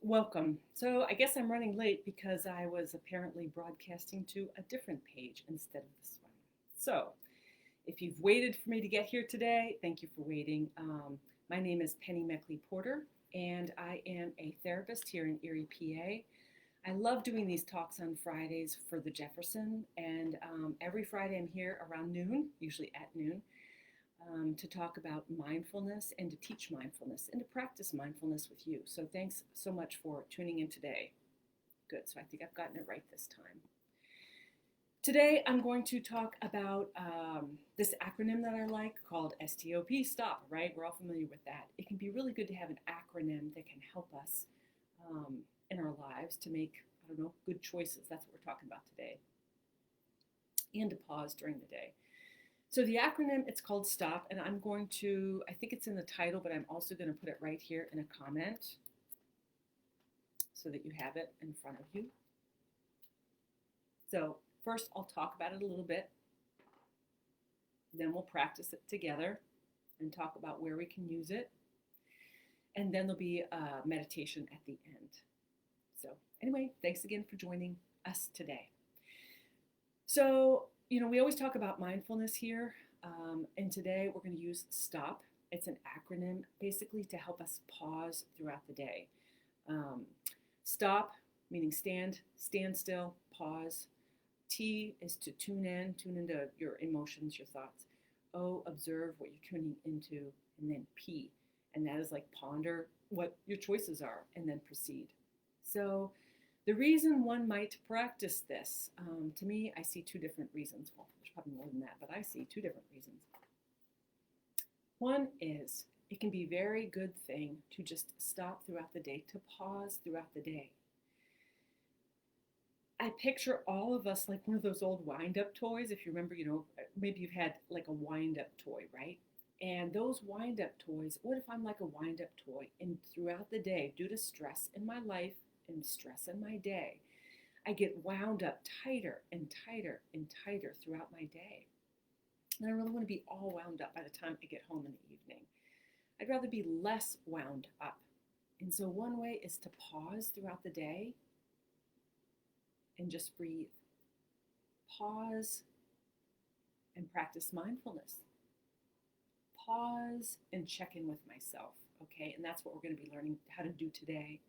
Welcome. So I guess I'm running late because I was apparently broadcasting to a different page instead of this one. So if you've waited for me to get here today, thank you for waiting. My name is Penny Meckley Porter, and I am a therapist here in Erie, PA. I love doing these talks on Fridays for the Jefferson, and every Friday I'm here around noon, usually at noon, to talk about mindfulness and to teach mindfulness and to practice mindfulness with you. So thanks so much for tuning in today. Good. So I think I've gotten it right this time. Today I'm going to talk about this acronym that I like called S.T.O.P, STOP, right? We're all familiar with that. It can be really good to have an acronym that can help us in our lives to make, good choices. That's what we're talking about today. And to pause during the day. So the acronym, it's called STOP, and I'm going to, I think it's in the title, but I'm also going to put it right here in a comment so that you have it in front of you. So first, I'll talk about it a little bit. Then we'll practice it together and talk about where we can use it. And then there'll be a meditation at the end. So anyway, thanks again for joining us today. So, we always talk about mindfulness here, and today we're going to use STOP. It's an acronym basically to help us pause throughout the day. STOP, meaning stand still, pause. T is to tune into your emotions, your thoughts. O, observe what you're tuning into, and then P, and that is like ponder what your choices are, and then proceed. So the reason one might practice this, to me, I see two different reasons. Well, there's probably more than that, but I see two different reasons. One is it can be a very good thing to just stop throughout the day, to pause throughout the day. I picture all of us like one of those old wind-up toys. If you remember, maybe you've had like a wind-up toy, right? And those wind-up toys, what if I'm like a wind-up toy and throughout the day, due to stress in my life, and stress in my day, I get wound up tighter and tighter and tighter throughout my day. And I really want to be all wound up by the time I get home in the evening. I'd rather be less wound up. And so one way is to pause throughout the day and just breathe. Pause and practice mindfulness. Pause and check in with myself, okay? And that's what we're going to be learning how to do today.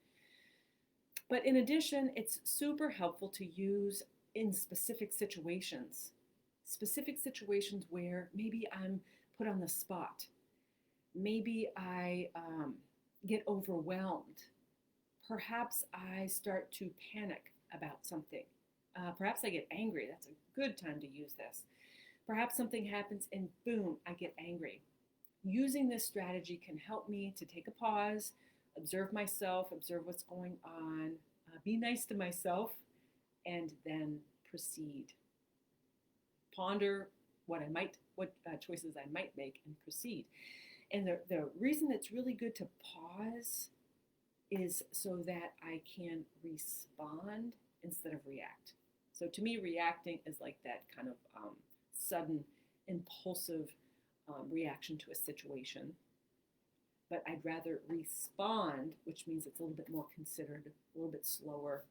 But in addition, it's super helpful to use in specific situations where maybe I'm put on the spot. Maybe I get overwhelmed. Perhaps I start to panic about something. Perhaps I get angry. That's a good time to use this. Perhaps something happens and boom, I get angry. Using this strategy can help me to take a pause, observe myself, observe what's going on, be nice to myself, and then proceed. Ponder what choices I might make and proceed. And the reason it's really good to pause is so that I can respond instead of react. So to me, reacting is like that kind of sudden, impulsive reaction to a situation. But I'd rather respond, which means it's a little bit more considered, a little bit slower.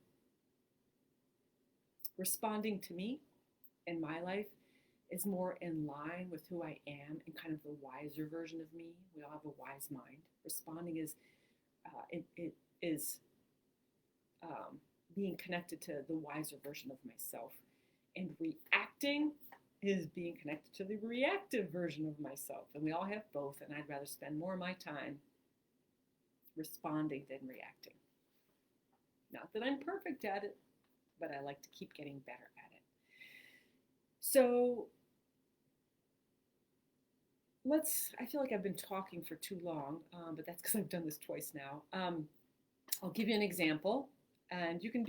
Responding to me in my life is more in line with who I am and kind of the wiser version of me. We all have a wise mind. Responding is being connected to the wiser version of myself. And reacting is being connected to the reactive version of myself. And we all have both, and I'd rather spend more of my time responding than reacting. Not that I'm perfect at it, but I like to keep getting better at it. So I feel like I've been talking for too long, but that's because I've done this twice now. I'll give you an example. And you can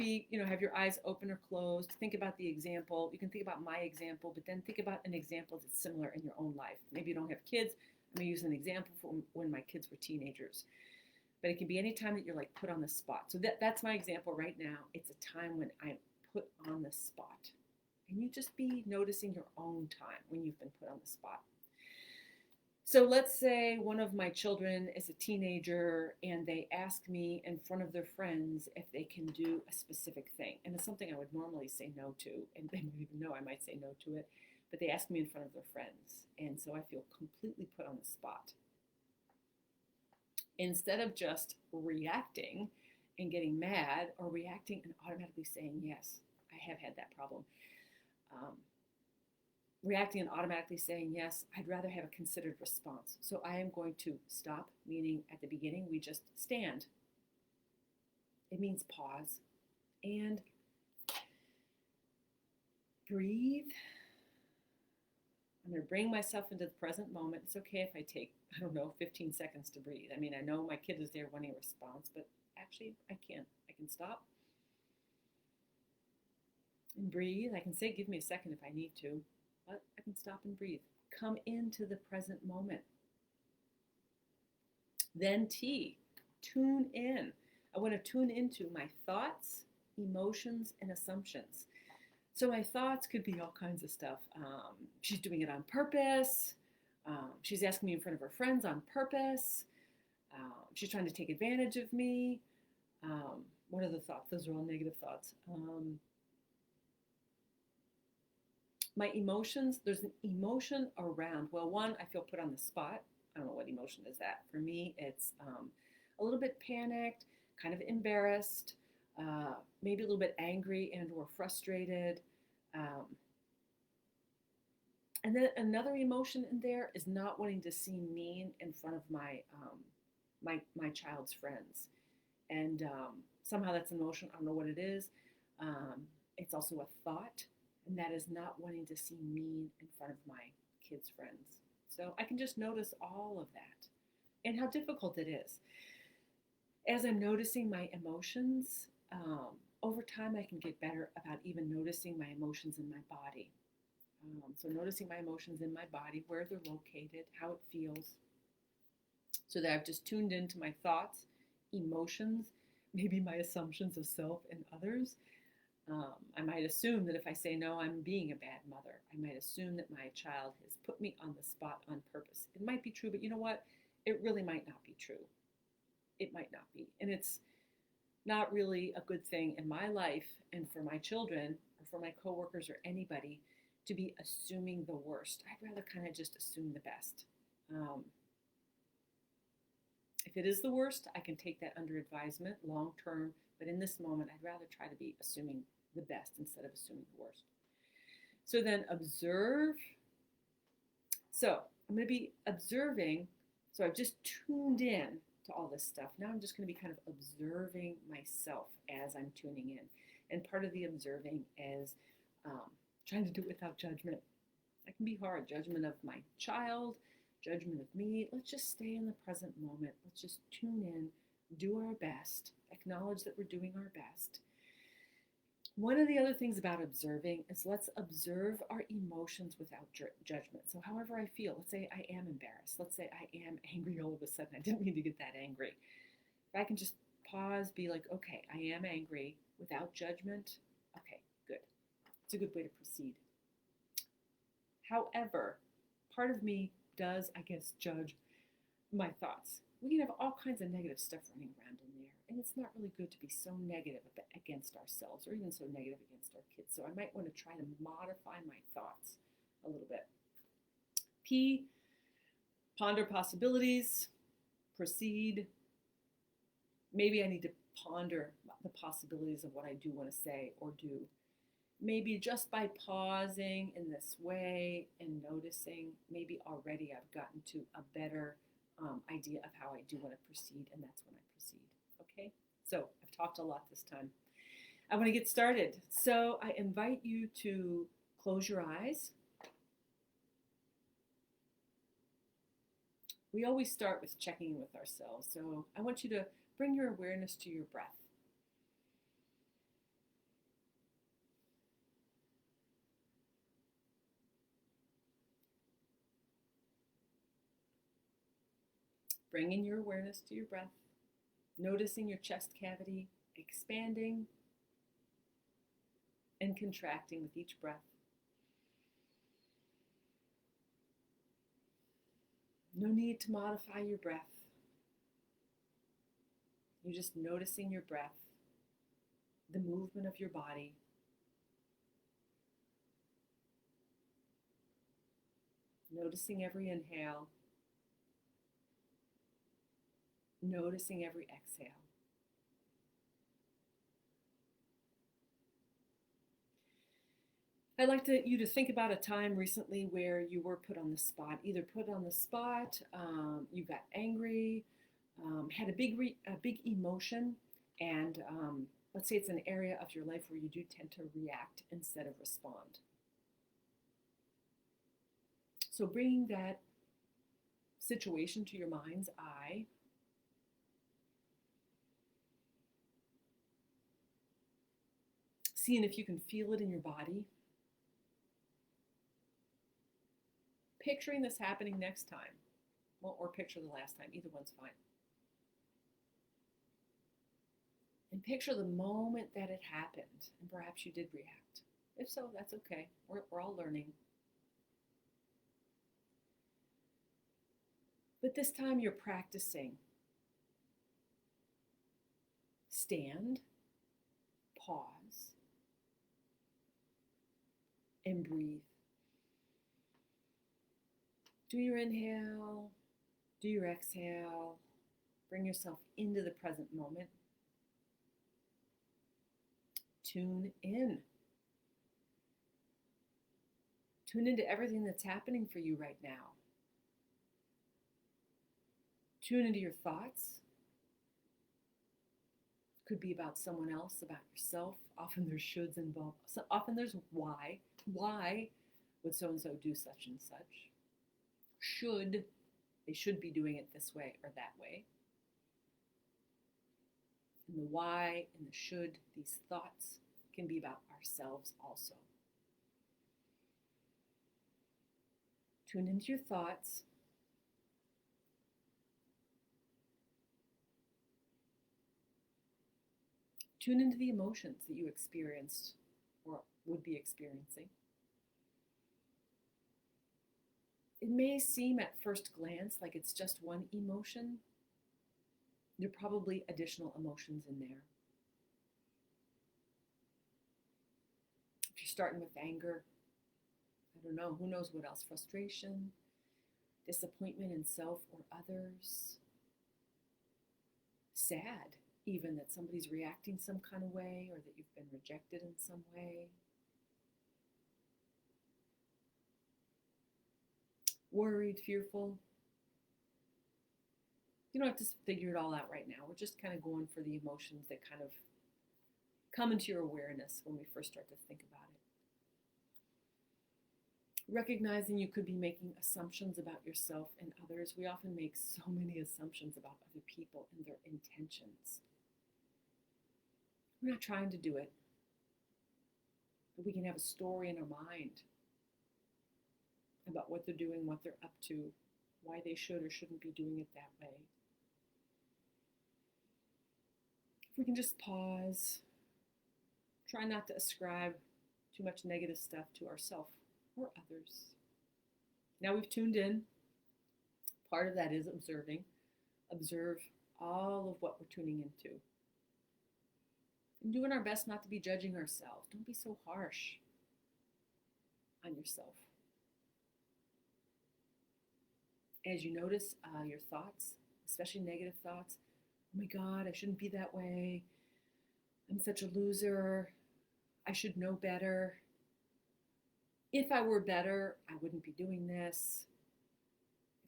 have your eyes open or closed. Think about the example. You can think about my example, but then think about an example that's similar in your own life. Maybe you don't have kids. I'm going to use an example from when my kids were teenagers. But it can be any time that you're like put on the spot. So that's my example right now. It's a time when I'm put on the spot. And you just be noticing your own time when you've been put on the spot. So let's say one of my children is a teenager and they ask me in front of their friends if they can do a specific thing. And it's something I would normally say no to, and they don't even know I might say no to it. But they ask me in front of their friends. And so I feel completely put on the spot. Instead of just reacting and getting mad, or reacting and automatically saying yes, I have had that problem. Reacting and automatically saying yes, I'd rather have a considered response. So I am going to stop, meaning at the beginning, we just stand. It means pause and breathe. I'm going to bring myself into the present moment. It's okay if I take, 15 seconds to breathe. I mean, I know my kid is there wanting a response, but actually I can stop and breathe. I can say, give me a second if I need to. But I can stop and breathe. Come into the present moment. Then T, tune in. I want to tune into my thoughts, emotions, and assumptions. So my thoughts could be all kinds of stuff. She's doing it on purpose. She's asking me in front of her friends on purpose. She's trying to take advantage of me. What are the thoughts? Those are all negative thoughts. My emotions, there's an emotion around, well, one, I feel put on the spot. I don't know what emotion is that. For me, it's a little bit panicked, kind of embarrassed, maybe a little bit angry and or frustrated. And then another emotion in there is not wanting to seem mean in front of my child's friends. And somehow that's an emotion. I don't know what it is. It's also a thought. And that is not wanting to seem mean in front of my kids' friends. So I can just notice all of that and how difficult it is. As I'm noticing my emotions, over time I can get better about even noticing my emotions in my body. So noticing my emotions in my body, where they're located, how it feels, so that I've just tuned into my thoughts, emotions, maybe my assumptions of self and others. I might assume that if I say no, I'm being a bad mother. I might assume that my child has put me on the spot on purpose. It might be true, but you know what? It really might not be true. It might not be. And it's not really a good thing in my life and for my children or for my coworkers or anybody to be assuming the worst. I'd rather kind of just assume the best. If it is the worst, I can take that under advisement long term, but in this moment, I'd rather try to be assuming the best instead of assuming the worst. So then observe. So I'm going to be observing. So I've just tuned in to all this stuff. Now I'm just going to be kind of observing myself as I'm tuning in. And part of the observing is trying to do it without judgment. That can be hard. Judgment of my child, judgment of me. Let's just stay in the present moment. Let's just tune in, do our best, acknowledge that we're doing our best. One of the other things about observing is let's observe our emotions without judgment. So however I feel, let's say I am embarrassed. Let's say I am angry all of a sudden. I didn't mean to get that angry. If I can just pause, be like, okay, I am angry without judgment. Okay, good. It's a good way to proceed. However, part of me does, I guess, judge my thoughts. We can have all kinds of negative stuff running around in there, and it's not really good to be so negative against ourselves or even so negative against our kids. So I might want to try to modify my thoughts a little bit. P, ponder possibilities, proceed. Maybe I need to ponder the possibilities of what I do want to say or do. Maybe just by pausing in this way and noticing, maybe already I've gotten to a better idea of how I do want to proceed, and that's when I proceed. Okay? So I've talked a lot this time. I want to get started. So I invite you to close your eyes. We always start with checking in with ourselves. So I want you to bring your awareness to your breath. Bringing your awareness to your breath, noticing your chest cavity expanding and contracting with each breath. No need to modify your breath. You're just noticing your breath, the movement of your body. Noticing every inhale. Noticing every exhale. I'd like you to think about a time recently where you were put on the spot. Either put on the spot, you got angry, had a big emotion, and let's say it's an area of your life where you do tend to react instead of respond. So bringing that situation to your mind's eye, seeing if you can feel it in your body. Picturing this happening next time. Well, or picture the last time. Either one's fine. And picture the moment that it happened. And perhaps you did react. If so, that's okay. We're all learning. But this time you're practicing. Stand, pause, and breathe. Do your inhale, do your exhale. Bring yourself into the present moment. Tune in. Tune into everything that's happening for you right now. Tune into your thoughts. Could be about someone else, about yourself. Often there's shoulds involved. So often there's why. Why would so-and-so do such and such? They should be doing it this way or that way. And the why and the should, these thoughts can be about ourselves also. Tune into your thoughts. Tune into the emotions that you experienced or would be experiencing. It may seem at first glance like it's just one emotion. There are probably additional emotions in there. If you're starting with anger, I don't know, who knows what else? Frustration, disappointment in self or others. Sad, even that somebody's reacting some kind of way or that you've been rejected in some way. Worried, fearful. You don't have to figure it all out right now. We're just kind of going for the emotions that kind of come into your awareness when we first start to think about it. Recognizing you could be making assumptions about yourself and others. We often make so many assumptions about other people and their intentions. We're not trying to do it, but we can have a story in our mind about what they're doing, what they're up to, why they should or shouldn't be doing it that way. If we can just pause, try not to ascribe too much negative stuff to ourselves or others. Now we've tuned in. Part of that is observing. Observe all of what we're tuning into. And doing our best not to be judging ourselves. Don't be so harsh on yourself. As you notice your thoughts, especially negative thoughts, oh my God, I shouldn't be that way. I'm such a loser. I should know better. If I were better, I wouldn't be doing this.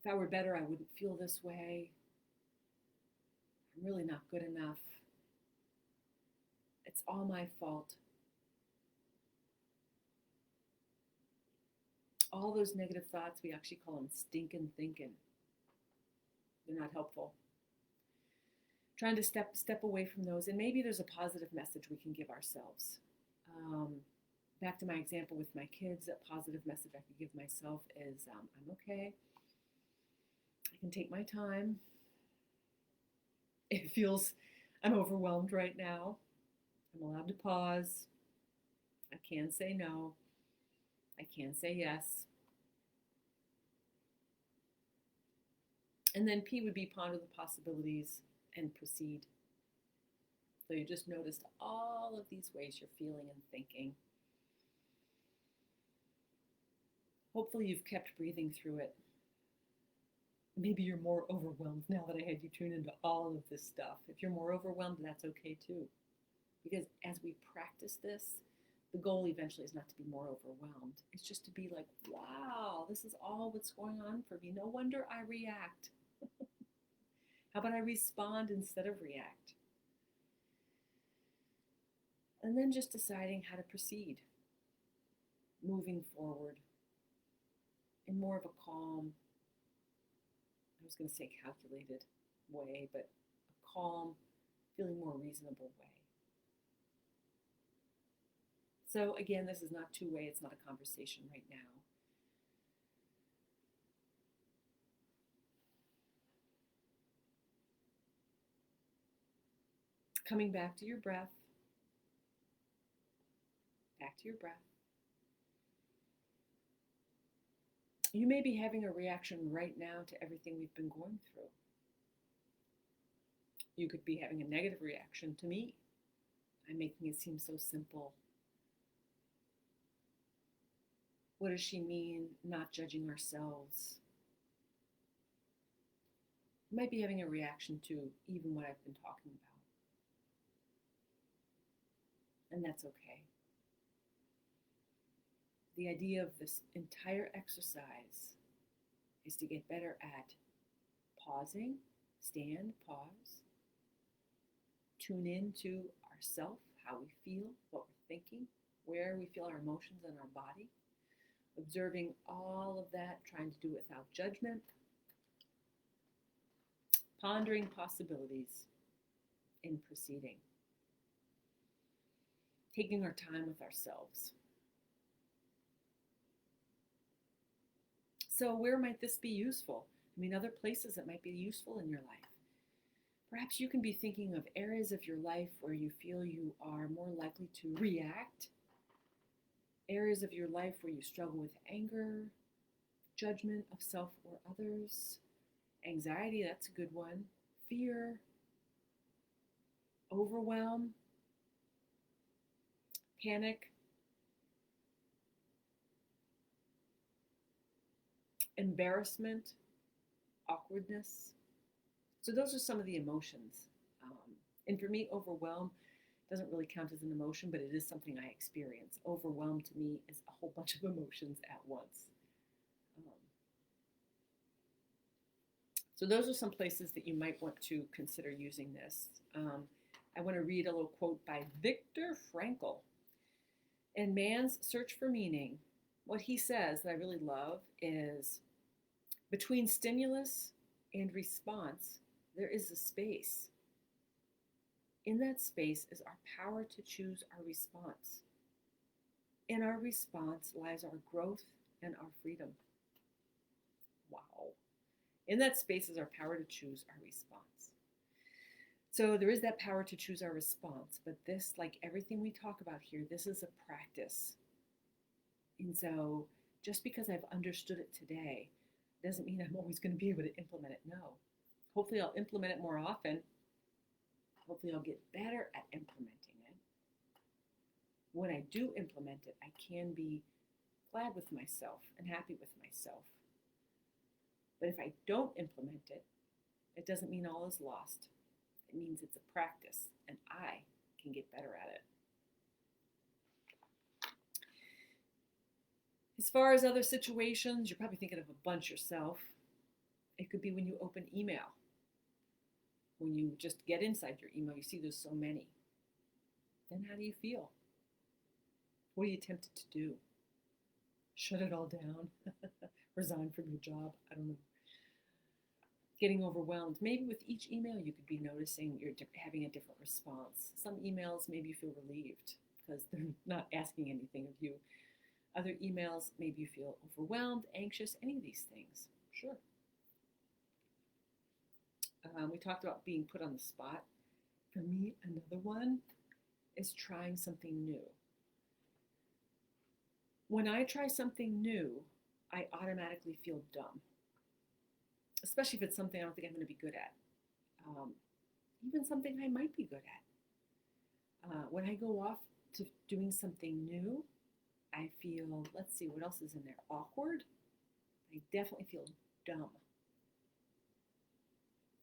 If I were better, I wouldn't feel this way. I'm really not good enough. It's all my fault. All those negative thoughts, we actually call them stinking thinking. They're not helpful. Trying to step away from those, and maybe there's a positive message we can give ourselves. Back to my example with my kids, a positive message I could give myself is, I'm okay. I can take my time. It feels, I'm overwhelmed right now. I'm allowed to pause. I can say no. I can say yes. And then P would be ponder the possibilities and proceed. So you just noticed all of these ways you're feeling and thinking. Hopefully you've kept breathing through it. Maybe you're more overwhelmed now that I had you tune into all of this stuff. If you're more overwhelmed, that's okay too. Because as we practice this, the goal eventually is not to be more overwhelmed. It's just to be like, wow, this is all what's going on for me. No wonder I react. How about I respond instead of react? And then just deciding how to proceed, moving forward in more of a calm, I was going to say calculated way, but a calm, feeling more reasonable way. So again, this is not two-way, it's not a conversation right now. Coming back to your breath, back to your breath. You may be having a reaction right now to everything we've been going through. You could be having a negative reaction to me. I'm making it seem so simple. What does she mean, not judging ourselves? You might be having a reaction to even what I've been talking about. And that's okay. The idea of this entire exercise is to get better at pausing, stand, pause, tune into ourself, how we feel, what we're thinking, where we feel our emotions in our body, observing all of that, trying to do it without judgment, pondering possibilities in proceeding, taking our time with ourselves. So where might this be useful? I mean, other places that might be useful in your life. Perhaps you can be thinking of areas of your life where you feel you are more likely to react, areas of your life where you struggle with anger, judgment of self or others, anxiety, that's a good one, fear, overwhelm, panic, embarrassment, awkwardness. So those are some of the emotions. And for me, overwhelm doesn't really count as an emotion, but it is something I experience. Overwhelm to me is a whole bunch of emotions at once. So those are some places that you might want to consider using this. I want to read a little quote by Viktor Frankl. In Man's Search for Meaning, what he says that I really love is, between stimulus and response, there is a space. In that space is our power to choose our response. In our response lies our growth and our freedom. Wow. In that space is our power to choose our response. So there is that power to choose our response, but this, like everything we talk about here, this is a practice. And so just because I've understood it today doesn't mean I'm always going to be able to implement it. No. Hopefully I'll implement it more often. Hopefully I'll get better at implementing it. When I do implement it, I can be glad with myself and happy with myself. But if I don't implement it, it doesn't mean all is lost. It means it's a practice, and I can get better at it. As far as other situations, you're probably thinking of a bunch yourself. It could be when you open email. When you just get inside your email, you see there's so many. Then how do you feel? What are you tempted to do? Shut it all down? Resign from your job? I don't know. Getting overwhelmed. Maybe with each email you could be noticing you're having a different response. Some emails maybe you feel relieved because they're not asking anything of you. Other emails maybe you feel overwhelmed, anxious, any of these things. Sure. We talked about being put on the spot. For me, another one is trying something new. When I try something new, I automatically feel dumb. especially if it's something I don't think I'm going to be good at. Even something I might be good at. When I go off to doing something new, I feel, let's see, what else is in there? Awkward. I definitely feel dumb.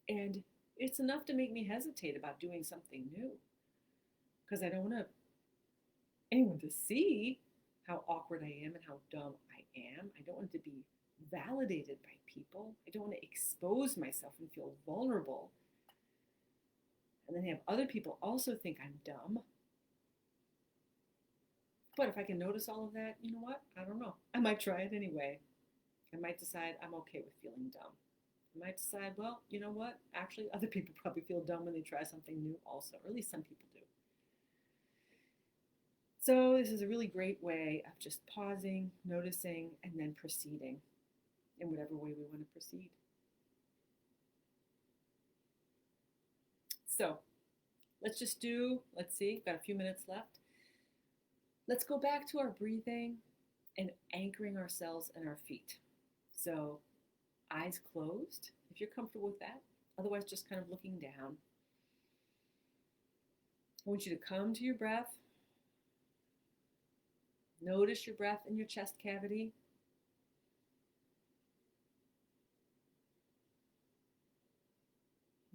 And it's enough to make me hesitate about doing something new because I don't want anyone to see how awkward I am and how dumb I am. I don't want to be validated by people. I don't want to expose myself and feel vulnerable. And then have other people also think I'm dumb. But if I can notice all of that, you know what? I don't know. I might try it anyway. I might decide I'm okay with feeling dumb. I might decide, well, you know what? Actually, other people probably feel dumb when they try something new also, or at least some people do. So this is a really great way of just pausing, noticing, and then proceeding in whatever way we want to proceed. So let's see, got a few minutes left. Let's go back to our breathing and anchoring ourselves in our feet. So eyes closed, if you're comfortable with that. Otherwise, just kind of looking down. I want you to come to your breath. Notice your breath in your chest cavity.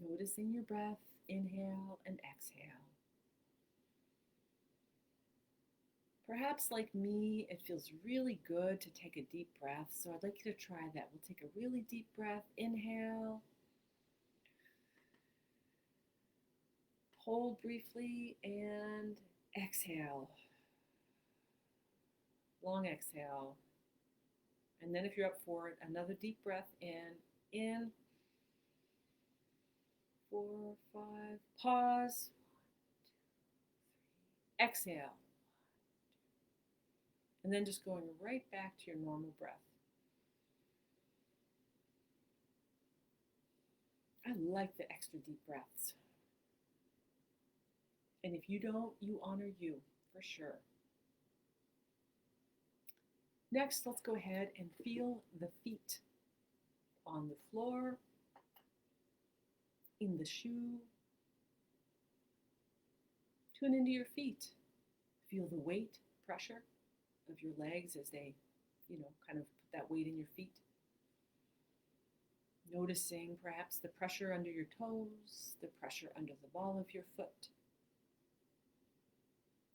Noticing your breath, inhale and exhale. Perhaps like me, it feels really good to take a deep breath, so I'd like you to try that. We'll take a really deep breath, inhale, hold briefly, and exhale. Long exhale. And then if you're up for it, another deep breath in, 4, 5, pause, exhale. And then just going right back to your normal breath. I like the extra deep breaths. And if you don't, you honor you, for sure. Next, let's go ahead and feel the feet on the floor, in the shoe. Tune into your feet. Feel the weight, pressure of your legs as they, kind of put that weight in your feet. Noticing perhaps the pressure under your toes, the pressure under the ball of your foot,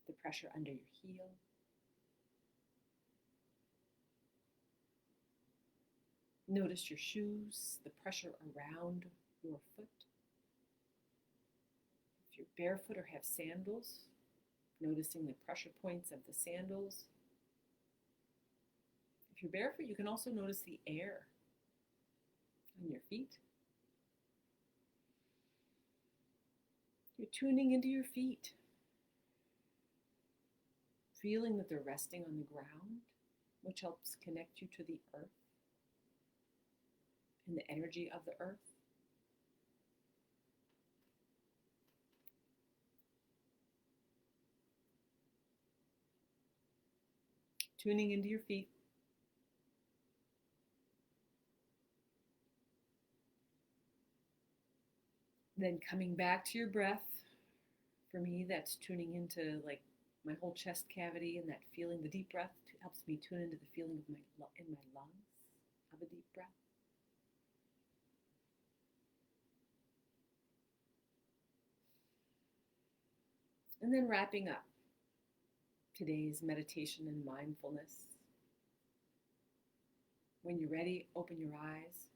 the pressure under your heel. Notice your shoes, the pressure around your foot. If you're barefoot or have sandals, noticing the pressure points of the sandals. If you're barefoot, you can also notice the air on your feet. You're tuning into your feet, feeling that they're resting on the ground, which helps connect you to the earth and the energy of the earth. Tuning into your feet. Then coming back to your breath. For me, that's tuning into like my whole chest cavity, and that feeling. The deep breath helps me tune into the feeling of in my lungs of a deep breath. And then wrapping up today's meditation and mindfulness. When you're ready, open your eyes.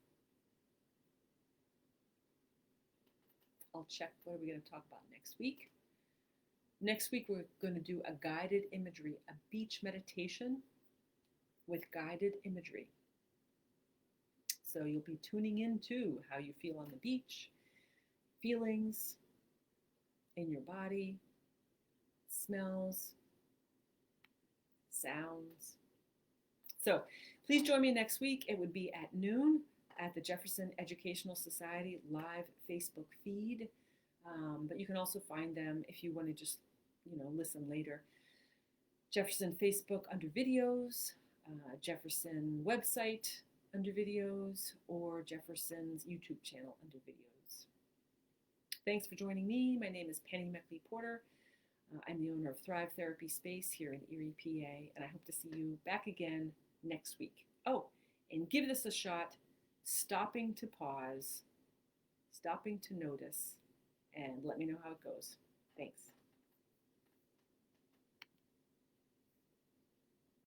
I'll check what are we going to talk about next week. Next week, we're going to do a guided imagery, a beach meditation with guided imagery. So you'll be tuning into how you feel on the beach, feelings in your body, smells, sounds. So please join me next week. It would be at noon at the Jefferson Educational Society live Facebook feed. But you can also find them if you want to just, listen later. Jefferson Facebook under videos, Jefferson website, under videos or Jefferson's YouTube channel under videos. Thanks for joining me. My name is Penny Meckley Porter. I'm the owner of Thrive Therapy Space here in Erie, PA, and I hope to see you back again next week. Oh, and give this a shot, stopping to pause, stopping to notice, and let me know how it goes. Thanks.